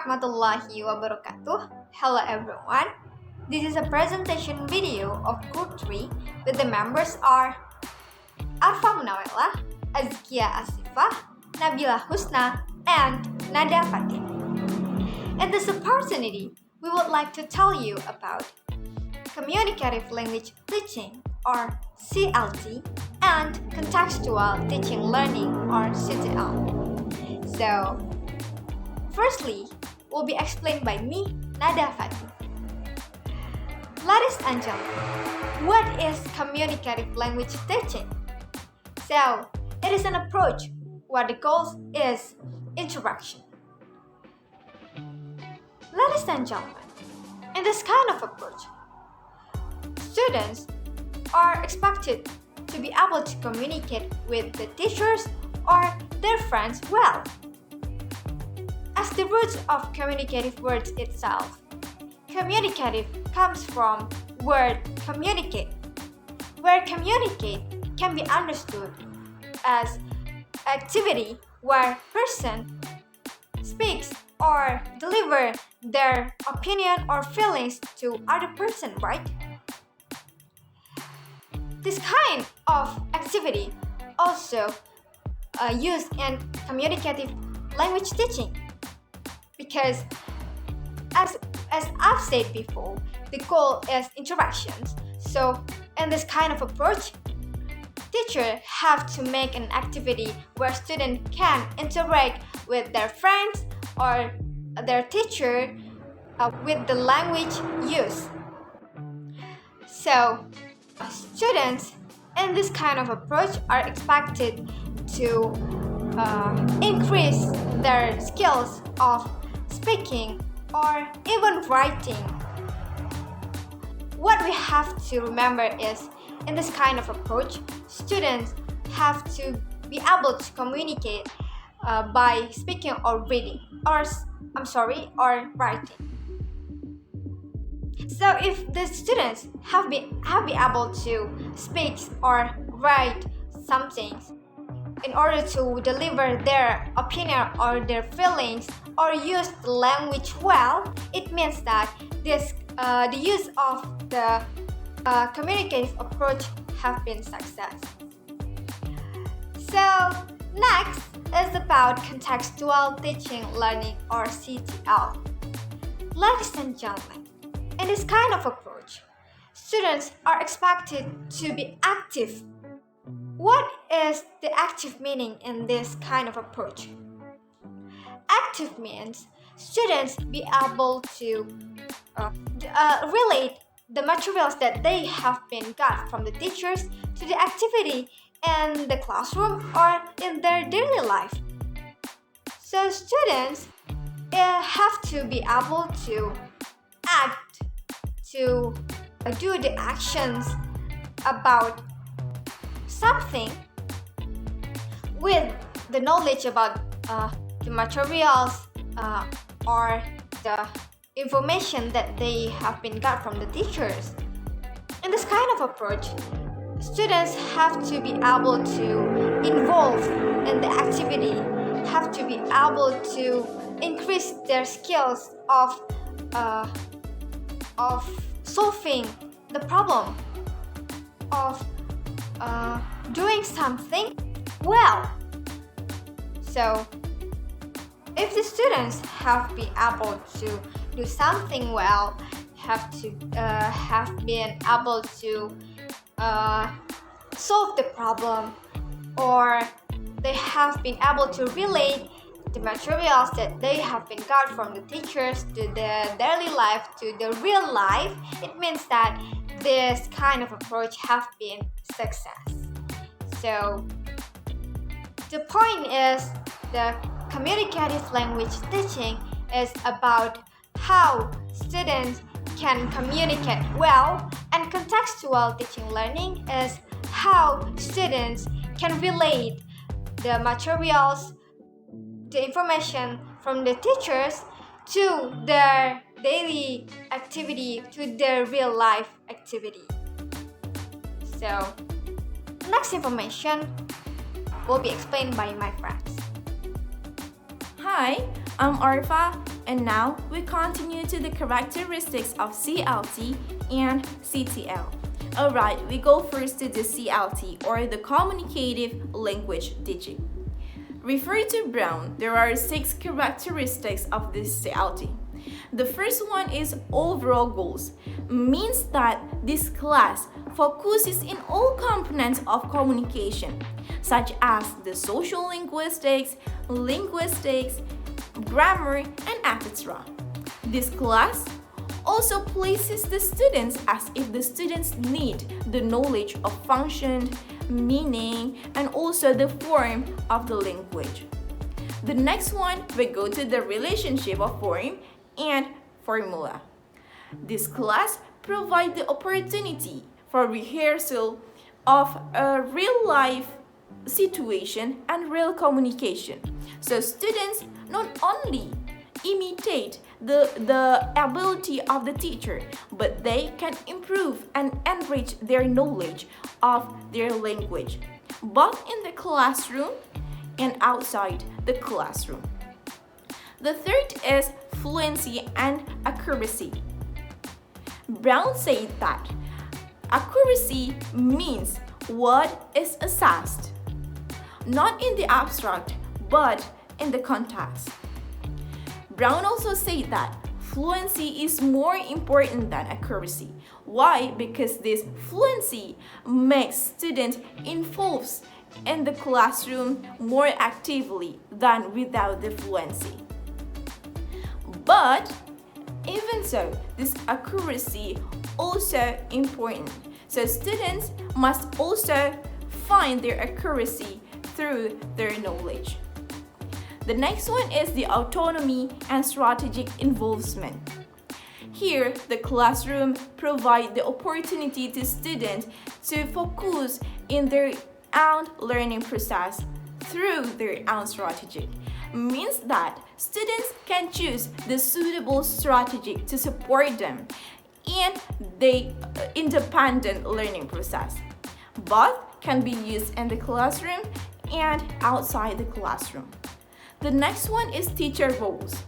warahmatullahi wabarakatuh. Hello everyone. This is a presentation video of Group 3 with the members are Arfa Munawella, Azkia Ashifa, Nabila Husna, and Nadaa Faatin. In this opportunity, we would like to tell you about Communicative Language Teaching or CLT and Contextual Teaching Learning or CTL. So, firstly, will be explained by me, Nadaa Faatin. Ladies and gentlemen, what is communicative language teaching? So, it is an approach where the goal is interaction. Ladies and gentlemen, in this kind of approach, students are expected to be able to communicate with the teachers or their friends well. As the roots of communicative words itself, communicative comes from word communicate, where communicate can be understood as activity where person speaks or deliver their opinion or feelings to other person, right? This kind of activity also used in communicative language teaching. Because as I've said before, the goal is interactions. So in this kind of approach, teachers have to make an activity where students can interact with their friends or their teacher with the language used. So students in this kind of approach are expected to increase their skills of speaking or even writing. What we have to remember is, in this kind of approach, students have to be able to communicate by speaking or reading, or writing. So if the students have been able to speak or write something in order to deliver their opinion or their feelings or use the language well, it means that the use of the communicative approach have been success. So next is about contextual teaching learning or CTL. Ladies and gentlemen, in this kind of approach, students are expected to be active. What is the active meaning in this kind of approach? Active means students be able to relate the materials that they have been got from the teachers to the activity in the classroom or in their daily life. So students have to be able to act, to do the actions about something with the knowledge about the materials or the information that they have been got from the teachers. In this kind of approach, students have to be able to involve in the activity, have to be able to increase their skills of solving the problem, of doing something well. So if the students have been able to do something well, have been able to solve the problem, or they have been able to relate the materials that they have been got from the teachers to the daily life, to the real life, it means that this kind of approach have been success. So the point is, the communicative language teaching is about how students can communicate well, and contextual teaching learning is how students can relate the materials, the information from the teachers to their daily activity, to their real life activity. So, next information will be explained by my friends. Hi, I'm Arfa, and now we continue to the characteristics of CLT and CTL. Alright, we go first to the CLT, or the Communicative Language Teaching. Referred to Brown, there are 6 characteristics of this CLT. The first one is overall goals, means that this class focuses in all components of communication, such as the social linguistics, grammar, and etc. This class also places the students as if the students need the knowledge of function, meaning, and also the form of the language. The next one, we go to the relationship of form and formula. This class provides the opportunity for rehearsal of a real-life situation and real communication. So students not only imitate the ability of the teacher, but they can improve and enrich their knowledge of their language, both in the classroom and outside the classroom. The third is fluency and accuracy. Brown said that accuracy means what is assessed, not in the abstract, but in the context. Brown also said that fluency is more important than accuracy. Why? Because this fluency makes students involved in the classroom more actively than without the fluency. But even so, this accuracy also important. So students must also find their accuracy through their knowledge. The next one is the autonomy and strategic involvement. Here, the classroom provides the opportunity to students to focus in their own learning process through their own strategy. Means that students can choose the suitable strategy to support them in the independent learning process. Both can be used in the classroom and outside the classroom. The next one is teacher roles.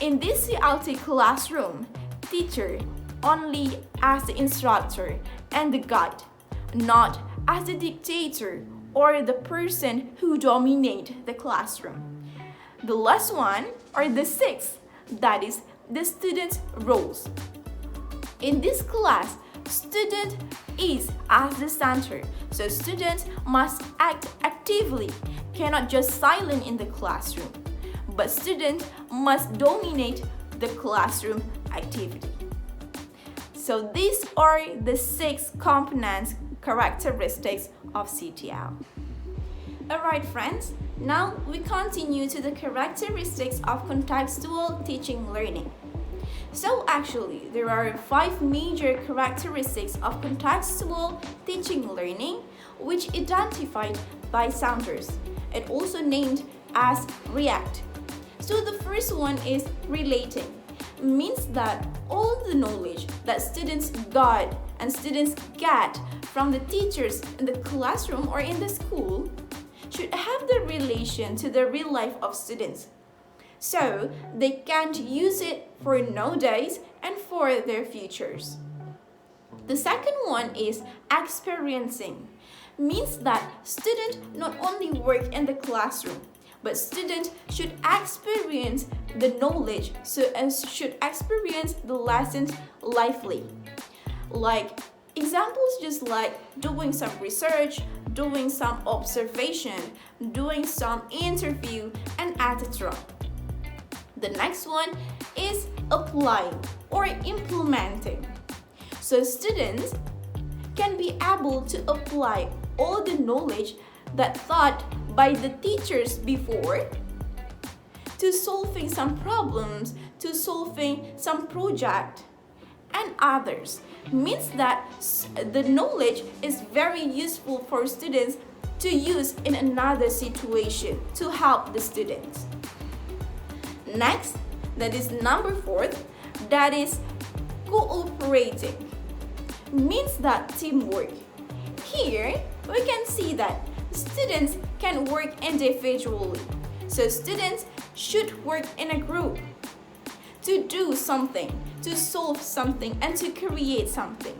In this CLT classroom, teacher only as the instructor and the guide, not as the dictator or the person who dominates the classroom. The last one, or the sixth, that is the student roles. In this class, student is as the center, so students must act actively, cannot just silent in the classroom, but students must dominate the classroom activity. So these are the 6 components characteristics of CTL. Alright friends, now we continue to the characteristics of contextual teaching learning. So actually, there are 5 major characteristics of contextual teaching learning which identified by Saunders and also named as REACT. So the first one is relating. Means that all the knowledge that students got and students get from the teachers in the classroom or in the school should have the relation to the real life of students. So they can use it for nowadays and for their futures. The second one is experiencing. Means that students not only work in the classroom, but students should experience the knowledge, should experience the lessons lively. Like examples just like doing some research, doing some observation, doing some interview, and etc. The next one is applying or implementing. So students can be able to apply all the knowledge that taught by the teachers before to solving some problems, to solving some project and others. Means that the knowledge is very useful for students to use in another situation to help the students. Next, that is number 4, that is cooperating. Means that teamwork. Here, we can see that students can work individually. So students should work in a group to do something, to solve something, and to create something.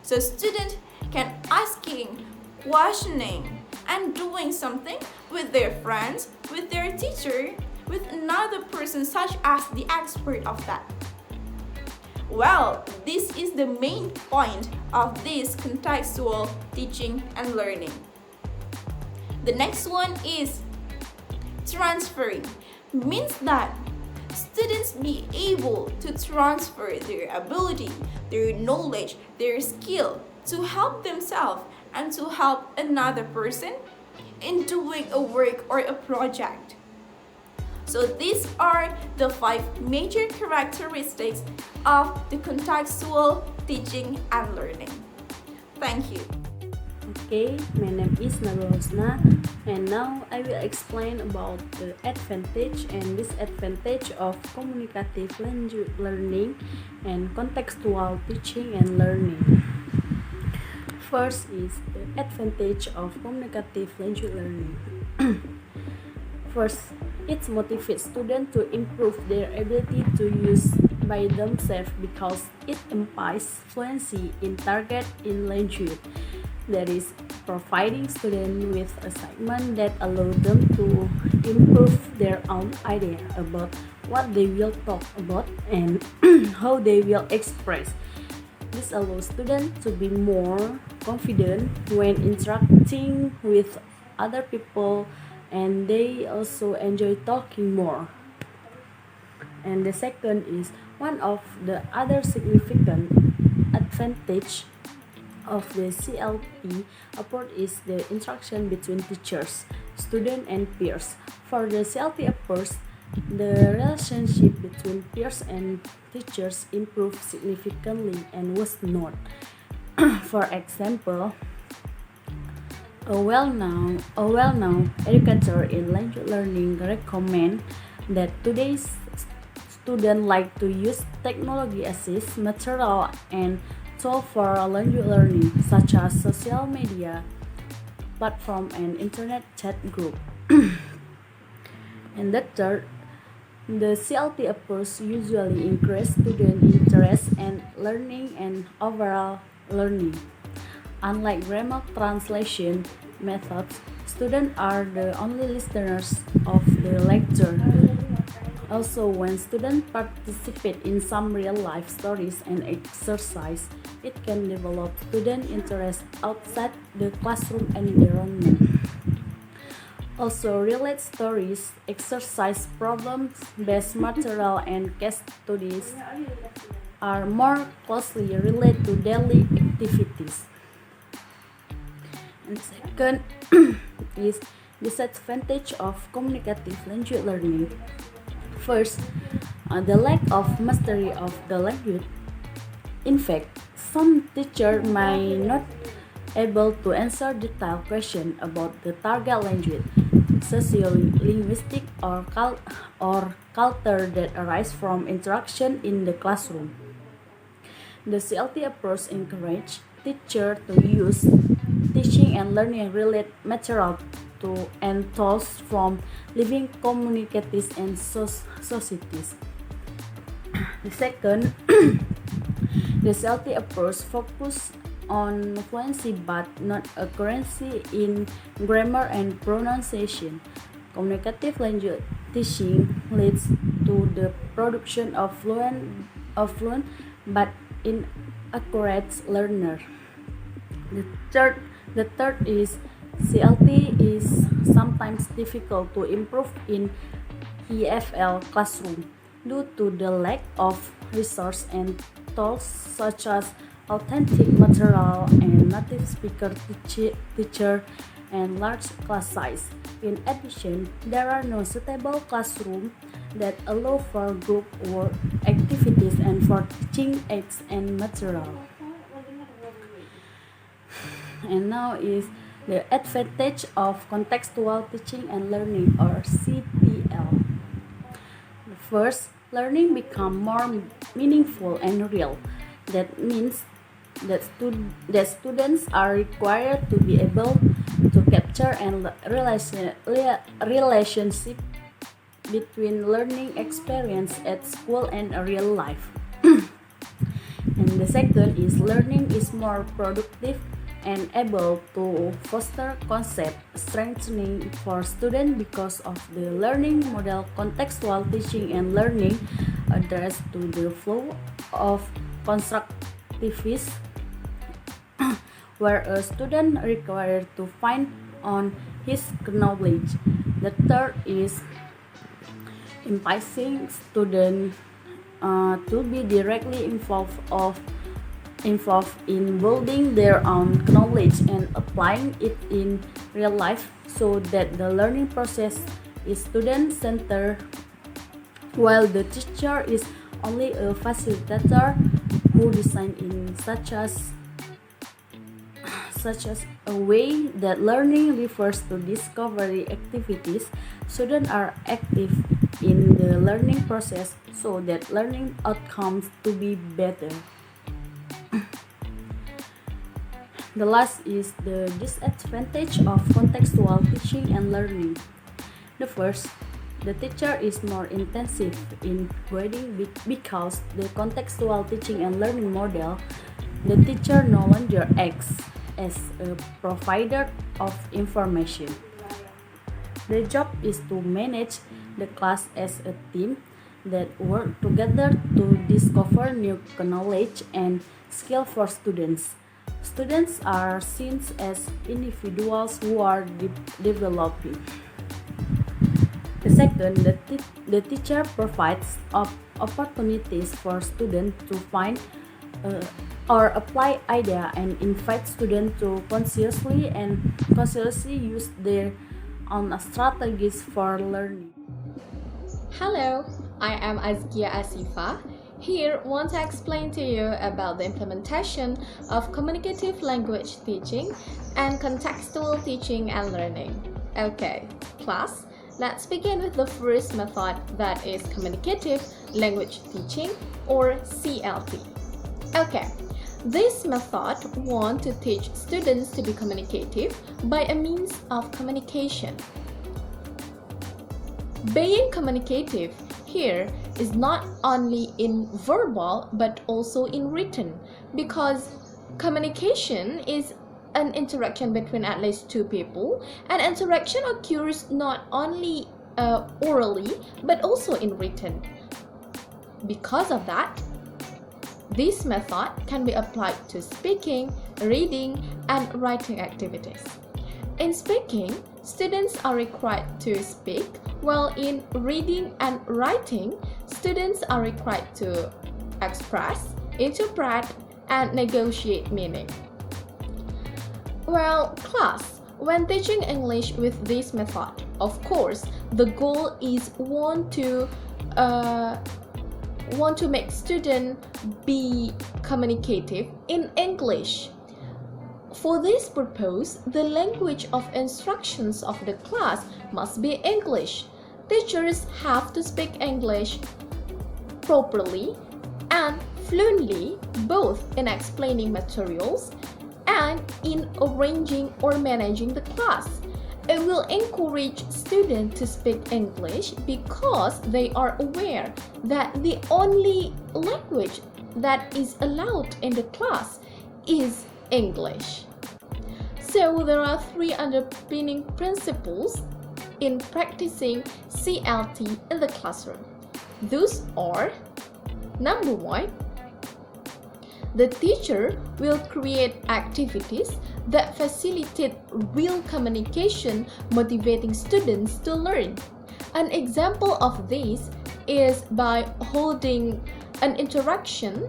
So students can asking, questioning, and doing something with their friends, with their teacher, with another person such as the expert of that. Well, this is the main point of this contextual teaching and learning. The next one is transferring. Means that students be able to transfer their ability, their knowledge, their skill to help themselves and to help another person in doing a work or a project. So these are the 5 major characteristics of the contextual teaching and learning. Thank you. Okay, my name is Nabila Husna, and now I will explain about the advantage and disadvantage of communicative language learning and contextual teaching and learning. First is the advantage of communicative language learning. First, it motivates students to improve their ability to use by themselves because it implies fluency in target in language. That is, providing students with assignments that allow them to improve their own idea about what they will talk about and how they will express. This allows students to be more confident when interacting with other people, and they also enjoy talking more. And the second is one of the other significant advantage of the CLT approach is the interaction between teachers, students, and peers. For the CLT approach, the relationship between peers and teachers improved significantly and was not. For example, a well-known educator in language learning recommend that today's students like to use technology assist material and tool for language learning, such as social media platform and internet chat group. And the third, the CLT approach usually increase student interest and learning and overall learning. Unlike grammar translation methods, students are the only listeners of the lecture. Also, when students participate in some real-life stories and exercise, it can develop student interest outside the classroom environment. Also, relate stories, exercise problems-based material, and case studies are more closely related to daily activities. And second is disadvantage of communicative language learning. First, the lack of mastery of the language. In fact, some teachers may not able to answer detailed questions about the target language, socio-linguistic or culture that arise from interaction in the classroom. The CLT approach encourages teachers to use teaching and learning related material to and tools from living communities and societies. The second, the CLT approach focuses on fluency but not accuracy in grammar and pronunciation. Communicative language teaching leads to the production of fluent but inaccurate learner. The third is CLT is sometimes difficult to improve in EFL classroom due to the lack of resources and tools such as authentic material and native speaker teacher and large class size. In addition, there are no suitable classrooms that allow for group work activities and for teaching aids and material. And now is the advantage of contextual teaching and learning, or CTL. First, learning becomes more meaningful and real. That means that students are required to be able to capture and relationship between learning experience at school and a real life. And the second is learning is more productive and able to foster concept strengthening for students because of the learning model contextual teaching and learning addressed to the flow of constructivist where a student required to find on his knowledge. The third is enticing students to be directly involved in building their own knowledge and applying it in real life so that the learning process is student-centered while the teacher is only a facilitator who design in such as a way that learning refers to discovery activities. Students are active in the learning process so that learning outcomes to be better. The last is the disadvantage of contextual teaching and learning. The first, the teacher is more intensive in grading because the contextual teaching and learning model, the teacher no longer acts as a provider of information. The job is to manage the class as a team that work together to discover new knowledge and skill for students. Students are seen as individuals who are developing. The second, the teacher provides opportunities for students to find or apply idea and invite students to consciously use their own strategies for learning. Hello, I am Azkia Ashifa. Here, want to explain to you about the implementation of communicative language teaching and contextual teaching and learning. Okay, class, let's begin with the first method, that is communicative language teaching or CLT. Okay, this method wants to teach students to be communicative by a means of communication. Being communicative here is not only in verbal but also in written, because communication is an interaction between at least two people, and interaction occurs not only orally but also in written. Because of that, this method can be applied to speaking, reading, and writing activities. In speaking, students are required to speak, while in reading and writing, students are required to express, interpret, and negotiate meaning. Well, class, when teaching English with this method, of course, the goal is want to make students be communicative in English. For this purpose, the language of instructions of the class must be English. Teachers have to speak English properly and fluently, both in explaining materials and in arranging or managing the class. It will encourage students to speak English because they are aware that the only language that is allowed in the class is English. So there are three underpinning principles in practicing CLT in the classroom. Those are: number one, the teacher will create activities that facilitate real communication, motivating students to learn. An example of this is by holding an interaction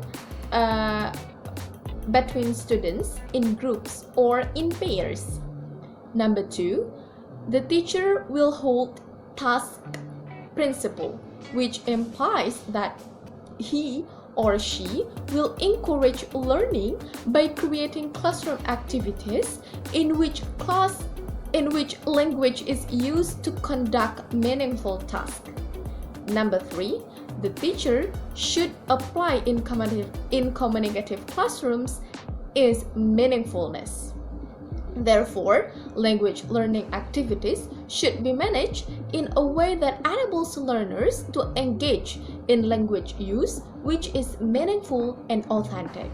between students in groups or in pairs. Number two, the teacher will hold task principle, which implies that he or she will encourage learning by creating classroom activities in which language is used to conduct meaningful tasks. Number three, the teacher should apply in communicative classrooms is meaningfulness. Therefore, language learning activities should be managed in a way that enables learners to engage in language use which is meaningful and authentic.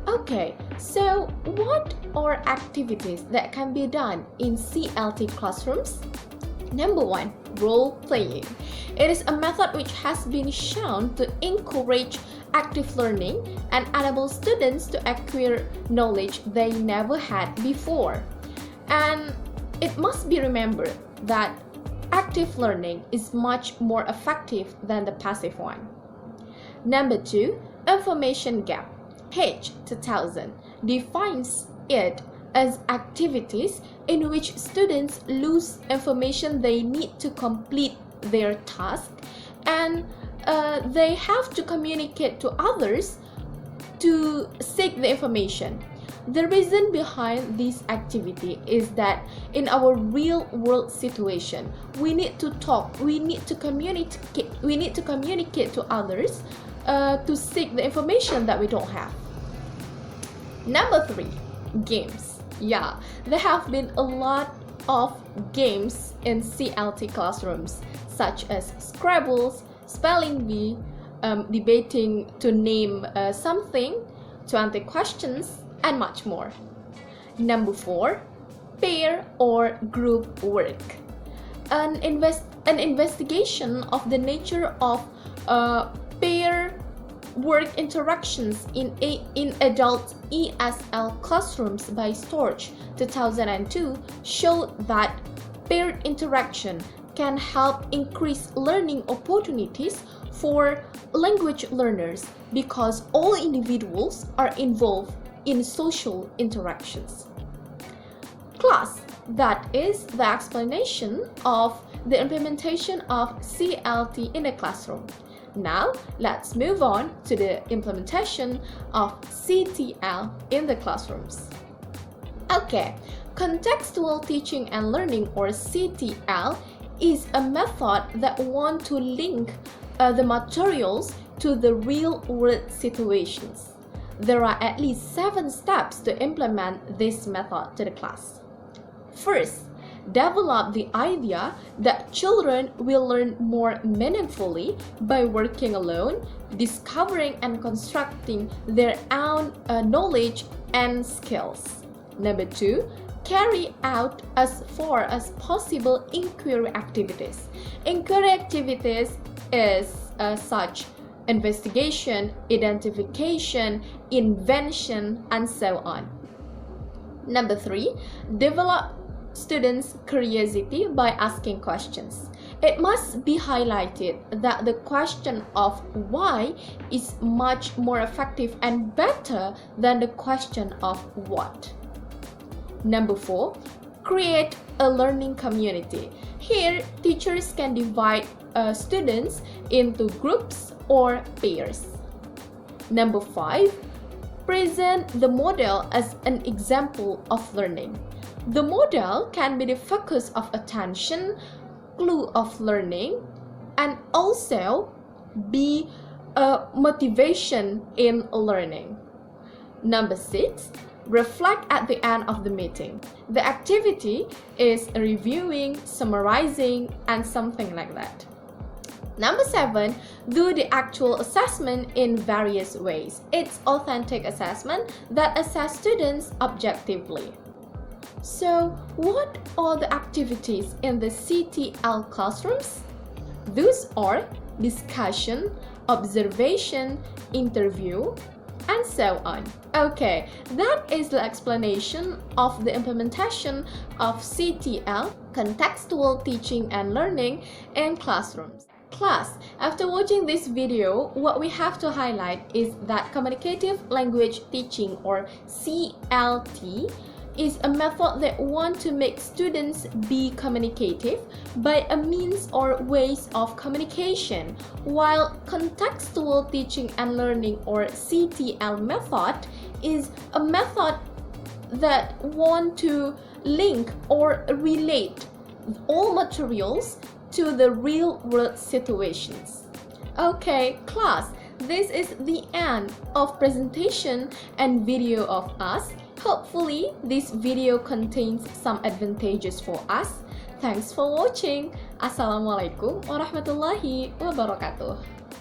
Okay, so what are activities that can be done in CLT classrooms? Number 1, role playing. It is a method which has been shown to encourage active learning and enable students to acquire knowledge they never had before. And it must be remembered that active learning is much more effective than the passive one. Number 2, information gap. Page 2000 defines it as activities in which students lose information they need to complete their task, and they have to communicate to others to seek the information. The reason behind this activity is that in our real world situation, we need to talk, we need to communicate to others to seek the information that we don't have. Number 3, games. Yeah, there have been a lot of games in CLT classrooms, such as Scrabbles, Spelling Bee, debating to name something, 20 questions, and much more. Number 4, pair or group work. An investigation of the nature of pair work interactions in adult ESL classrooms by Storch 2002 showed that paired interaction can help increase learning opportunities for language learners because all individuals are involved in social interactions. Class, that is the explanation of the implementation of CLT in a classroom. Now, let's move on to the implementation of CTL in the classrooms. Okay, Contextual Teaching and Learning, or CTL, is a method that wants to link the materials to the real-world situations. There are at least 7 steps to implement this method to the class. First, develop the idea that children will learn more meaningfully by working alone, discovering and constructing their own knowledge and skills. Number 2, carry out as far as possible inquiry activities. Inquiry activities is such investigation, identification, invention, and so on. Number 3, develop students' curiosity by asking questions. It must be highlighted that the question of why is much more effective and better than the question of what. Number 4, create a learning community. Here, teachers can divide students into groups or pairs. Number 5, present the model as an example of learning. The model can be the focus of attention, clue of learning, and also be a motivation in learning. Number 6, reflect at the end of the meeting. The activity is reviewing, summarizing, and something like that. Number 7, do the actual assessment in various ways. It's authentic assessment that assess students objectively. So, what are the activities in the CTL classrooms? Those are discussion, observation, interview, and so on. Okay, that is the explanation of the implementation of CTL, Contextual Teaching and Learning, in classrooms. Class, after watching this video, what we have to highlight is that Communicative Language Teaching, or CLT, is a method that wants to make students be communicative by a means or ways of communication, while Contextual Teaching and Learning, or CTL method, is a method that wants to link or relate all materials to the real-world situations. Okay, class, this is the end of presentation and video of us. Hopefully, this video contains some advantages for us. Thanks for watching. Assalamualaikum warahmatullahi wabarakatuh.